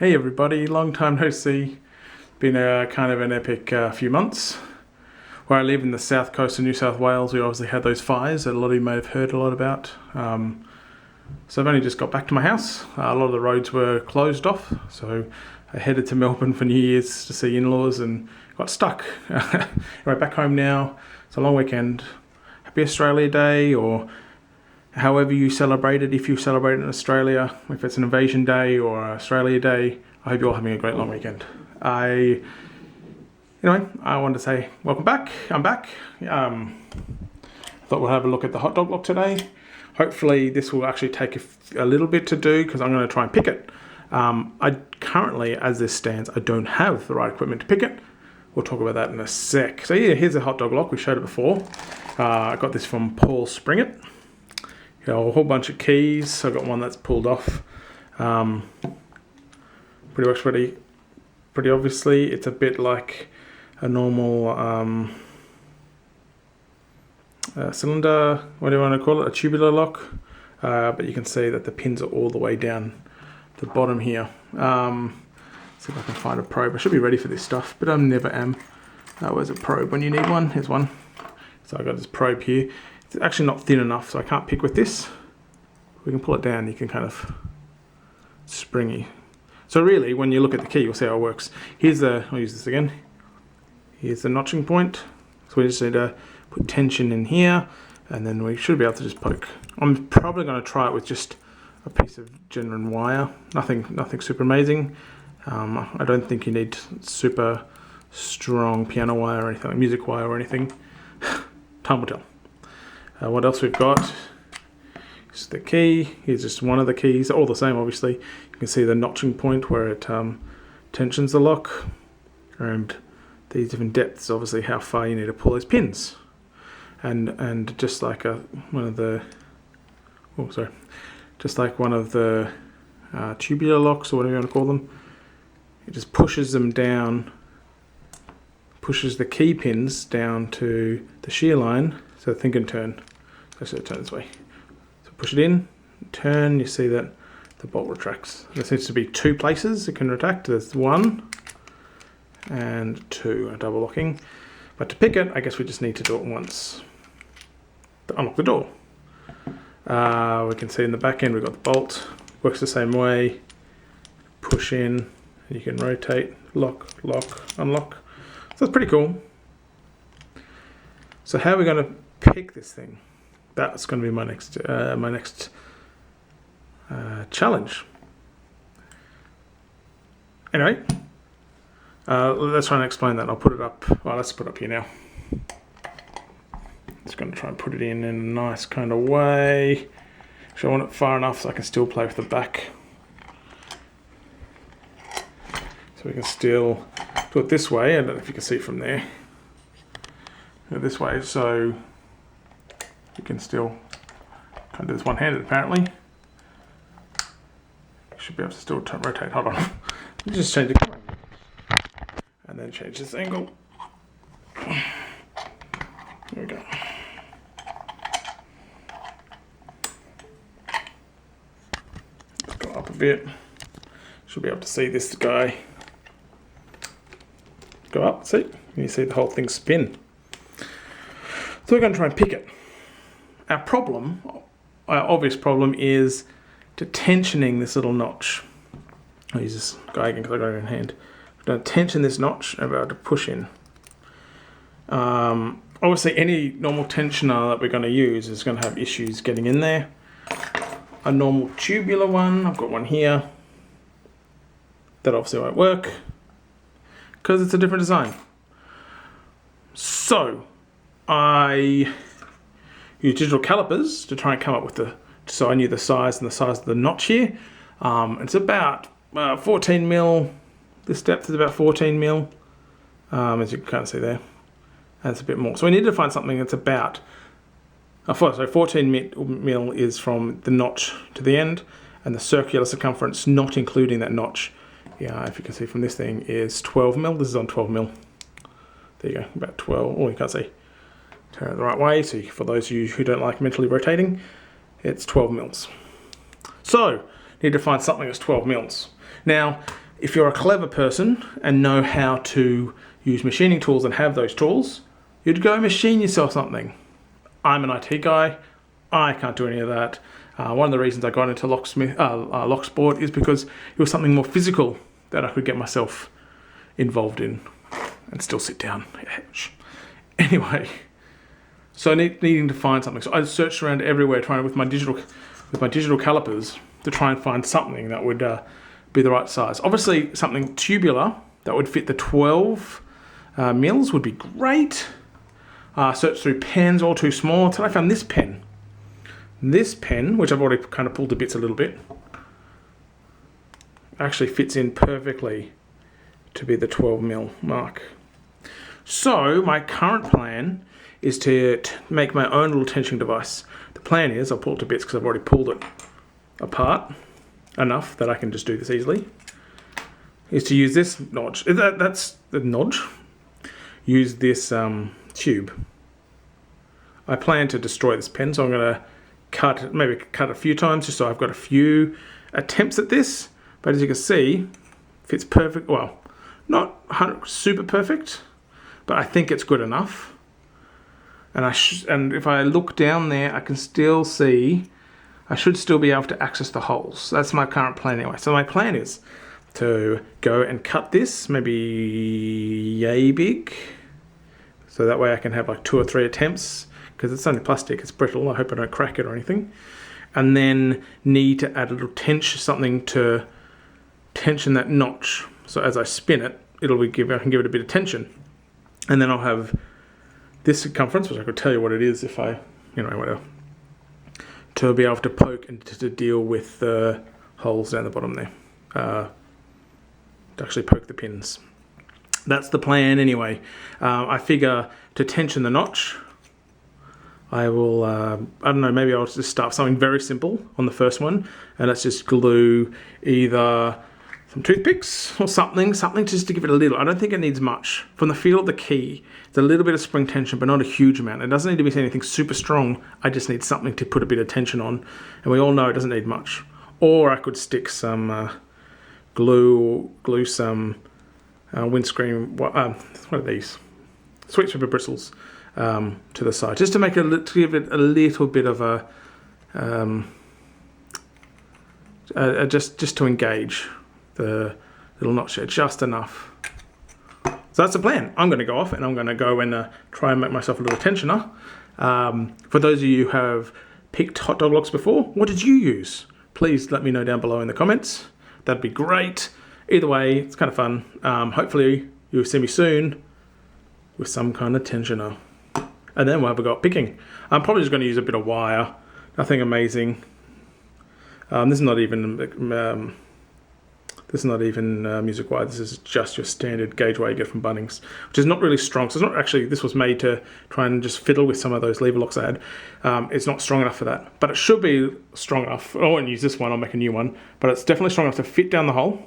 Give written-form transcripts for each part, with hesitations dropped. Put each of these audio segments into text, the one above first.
Hey everybody, long time no see. Been a kind of an epic few months. Where I live in the south coast of New South Wales, we obviously had those fires that a lot of you may have heard a lot about. So I've only just got back to my house. A lot of the roads were closed off, so I headed to Melbourne for New Year's to see in-laws and got stuck. Anyway, back home now. It's a long weekend. Happy Australia Day, or however you celebrate it, if you celebrate it in Australia, if it's an Invasion Day or Australia Day. I hope you're all having a great long weekend. Anyway, I wanted to say welcome back. I'm back. Thought we'll have a look at the hot dog block today. Hopefully this will actually take a little bit to do because I'm going to try and pick it. I currently, as this stands, I don't have the right equipment to pick it. We'll talk about that in a sec. So yeah, here's a hot dog lock. We showed it before. I got this from Paul Springett. A whole bunch of keys. I've got one that's pulled off. Pretty obviously. It's a bit like a normal cylinder, what do you want to call it? A tubular lock. But you can see that the pins are all the way down the bottom here. See if I can find a probe. I should be ready for this stuff, but I never am. Where's a probe when you need one? Here's one. So I've got this probe here. It's actually not thin enough, so I can't pick with this. We can pull it down, you can kind of springy. So really, when you look at the key, you'll see how it works. I'll use this again. Here's the notching point. So we just need to put tension in here, and then we should be able to just poke. I'm probably going to try it with just a piece of genuine wire. Nothing super amazing. I don't think you need super strong piano wire or anything, like music wire or anything. Time will tell. What else we've got is the key. Here's just one of the keys, all the same obviously. You can see the notching point where it tensions the lock, and these different depths, obviously how far you need to pull those pins. And just like one of the tubular locks, or whatever you want to call them, it just pushes them down, pushes the key pins down to the shear line, so think and turn. Actually, turn this way. So push it in, turn, you see that the bolt retracts. There seems to be two places it can retract. There's 1 and 2, double locking. But to pick it, I guess we just need to do it once. To unlock the door. We can see in the back end we've got the bolt. Works the same way. Push in, and you can rotate, lock, lock, unlock. So that's pretty cool. So how are we going to pick this thing? That's going to be my next challenge. Anyway, let's try and explain that. I'll put it up. Well, let's put it up here now. Just going to try and put it in a nice kind of way. So I want it far enough so I can still play with the back. So we can still do it this way. I don't know if you can see it from there. This way, so you can still kind of do this one-handed apparently. You should be able to still rotate. Hold on. Just change the camera. And then change this angle. There we go. Let's go up a bit. Should be able to see this guy. Go up, see? You see the whole thing spin. So we're going to try and pick it. Our obvious problem is tensioning this little notch. I'll use this guy again because I've got it in hand. We're going to tension this notch and we're able to push in. Obviously any normal tensioner that we're going to use is going to have issues getting in there. A normal tubular one, I've got one here. That obviously won't work because it's a different design. So I use digital calipers to try and come up with so I knew the size of the notch here. It's about 14 mil. This depth is about 14 mil, as you can kind of see there. That's a bit more. So we need to find something that's about, 14 mil is from the notch to the end, and the circular circumference, not including that notch, if you can see from this thing, is 12 mil. This is on 12 mil. There you go, about 12. Oh, you can't see. Turn it the right way. So for those of you who don't like mentally rotating, it's 12 mils. So need to find something that's 12 mils. Now, if you're a clever person and know how to use machining tools and have those tools, you'd go machine yourself something. I'm an IT guy. I can't do any of that. One of the reasons I got into lock sport is because it was something more physical that I could get myself involved in and still sit down. Anyway, so needing to find something. So I searched around everywhere trying with my digital calipers to try and find something that would be the right size. Obviously, something tubular that would fit the 12 mils would be great. Searched through pens, all too small, until I found this pen. This pen, which I've already kind of pulled to bits a little bit, actually fits in perfectly to be the 12 mil mark. So my current plan is to make my own little tensioning device. The plan is, I'll pull it to bits because I've already pulled it apart enough that I can just do this easily, is to use this notch. That's the notch. Use this tube. I plan to destroy this pen, so I'm going to maybe cut a few times just so I've got a few attempts at this. But as you can see, fits perfect. Well, not super perfect, but I think it's good enough. And if I look down there, I can still see, I should still be able to access the holes. That's my current plan anyway. So my plan is to go and cut this maybe yay big. So that way I can have like 2 or 3 attempts, because it's only plastic, it's brittle. I hope I don't crack it or anything. And then need to add a little something to tension that notch. So as I spin it, I can give it a bit of tension. And then I'll have this circumference, which I could tell you what it is if I, whatever, to be able to poke and to deal with the holes down the bottom there. To actually poke the pins. That's the plan anyway. I figure to tension the notch, I will, I don't know, maybe I'll just start something very simple on the first one, and let's just glue either some toothpicks or something just to give it a little. I don't think it needs much. From the feel of the key, it's a little bit of spring tension, but not a huge amount. It doesn't need to be anything super strong. I just need something to put a bit of tension on, and we all know it doesn't need much. Or I could stick some glue some windscreen, what are these? Sweet stripper bristles to the side, just to make it, to give it a little bit of a, just to engage the little notch there, just enough. So that's the plan. I'm going to go off and I'm going to go and try and make myself a little tensioner. For those of you who have picked Hotdog locks before, what did you use? Please let me know down below in the comments. That'd be great. Either way, it's kind of fun. Hopefully you'll see me soon with some kind of tensioner. And then we'll have a go at picking. I'm probably just going to use a bit of wire. Nothing amazing. This is not even music wire. This is just your standard gauge wire you get from Bunnings, which is not really strong. So it's not actually, this was made to try and just fiddle with some of those lever locks I had. It's not strong enough for that, but it should be strong enough. I won't use this one, I'll make a new one, but it's definitely strong enough to fit down the hole,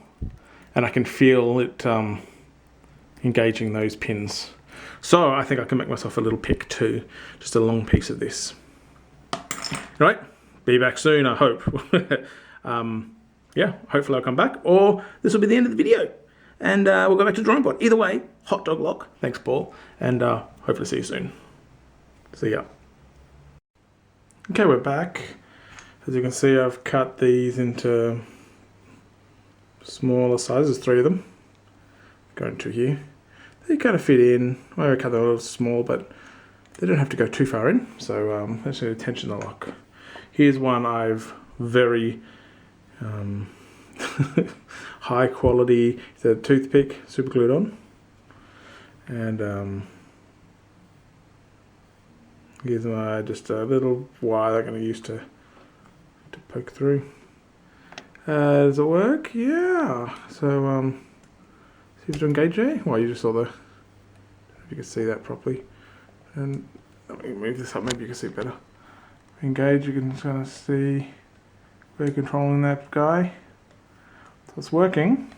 and I can feel it engaging those pins. So I think I can make myself a little pick too, just a long piece of this. All right, be back soon, I hope. Yeah, hopefully I'll come back, or this will be the end of the video, and we'll go back to the drawing board. Either way, Hotdog lock. Thanks, Paul, and hopefully see you soon. See ya. Okay, we're back. As you can see, I've cut these into smaller sizes, 3 of them. Going to here. They kind of fit in. Well, I cut them a little small, but they don't have to go too far in. So let's tension the lock. Here's one I've very high quality. It's a toothpick, super glued on, and here's my just a little wire I'm going to use to poke through. Does it work? Yeah. So see if you engage there. Well, you just saw the. I don't know if you can see that properly. And let me move this up. Maybe you can see better. Engage. You can kind of see. We're controlling that guy, so it's working,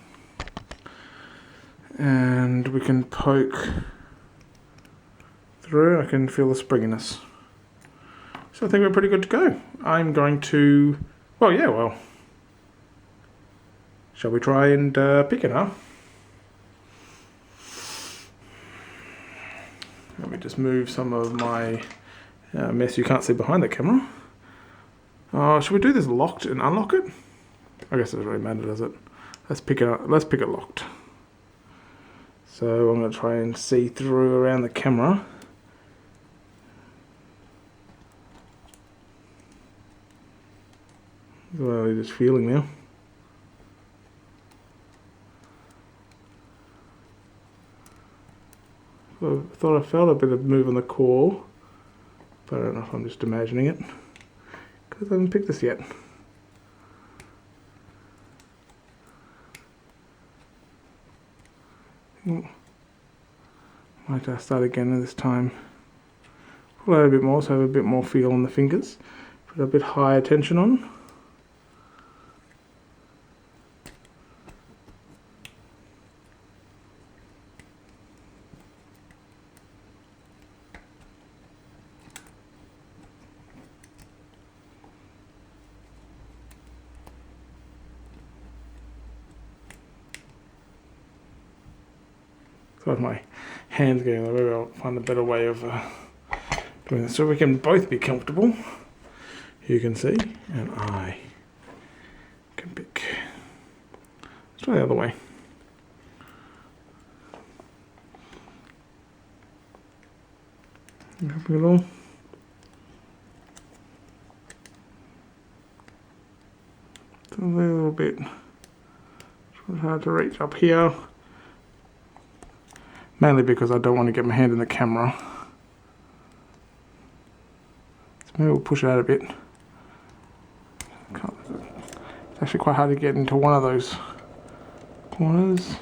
and we can poke through. I can feel the springiness, so I think we're pretty good to go. I'm going to, well, Shall we try and pick it, huh? Let me just move some of my mess you can't see behind the camera. Should we do this locked and unlock it? I guess it doesn't really matter, does it? Let's pick it up. Let's pick it locked. So I'm going to try and see through around the camera. Well, I'm just feeling now. I thought I felt a bit of move on the core, but I don't know if I'm just imagining it, because I haven't picked this yet. Might start again this time. Pull out a bit more so I have a bit more feel on the fingers. Put a bit higher tension on. Got my hands getting there. Maybe I'll find a better way of doing this so we can both be comfortable. You can see, and I can pick. Let's try the other way. Pick it all. It's a little bit hard to reach up here. Mainly because I don't want to get my hand in the camera. So maybe we'll push it out a bit. It's actually quite hard to get into one of those corners.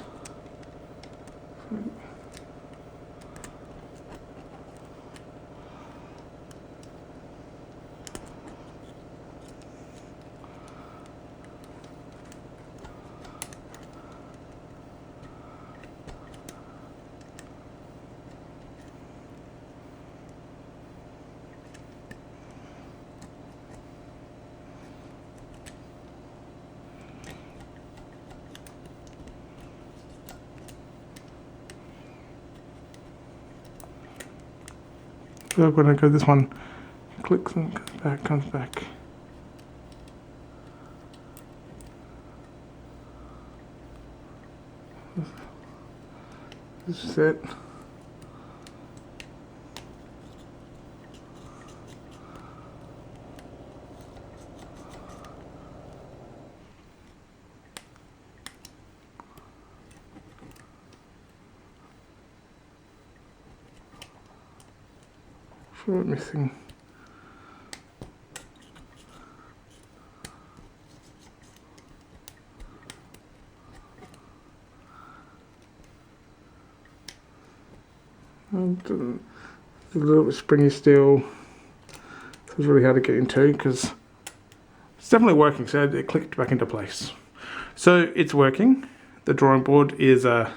So when I go this one, clicks and comes back. This is it. Sure, missing. And a little bit springy still. So it's really hard to get into because it's definitely working. So it clicked back into place. So it's working. The drawing board is. Should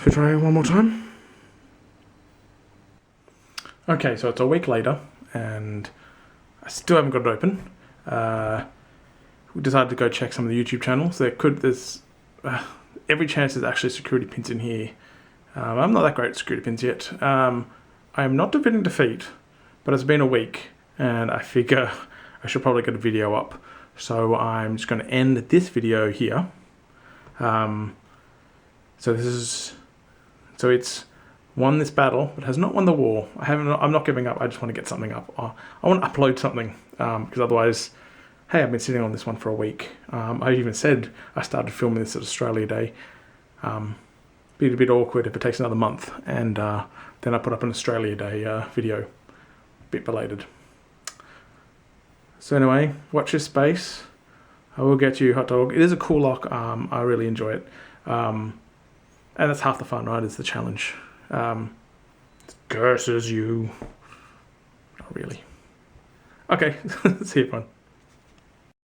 we try it one more time? Okay, so it's a week later, and I still haven't got it open. We decided to go check some of the YouTube channels. There's every chance there's actually security pins in here. I'm not that great at security pins yet. I am not defeating defeat, but it's been a week, and I figure I should probably get a video up. So I'm just going to end this video here. So it's won this battle, but has not won the war. I'm not giving up. I just want to get something up. I want to upload something because otherwise, hey, I've been sitting on this one for a week. I even said I started filming this at Australia Day. Be a bit awkward if it takes another month, and then I put up an Australia Day video, a bit belated. So anyway, watch this space. I will get you Hotdog. It is a cool lock. I really enjoy it, and that's half the fun, right? Is the challenge. Curses you. Not really. Okay, see you, everyone.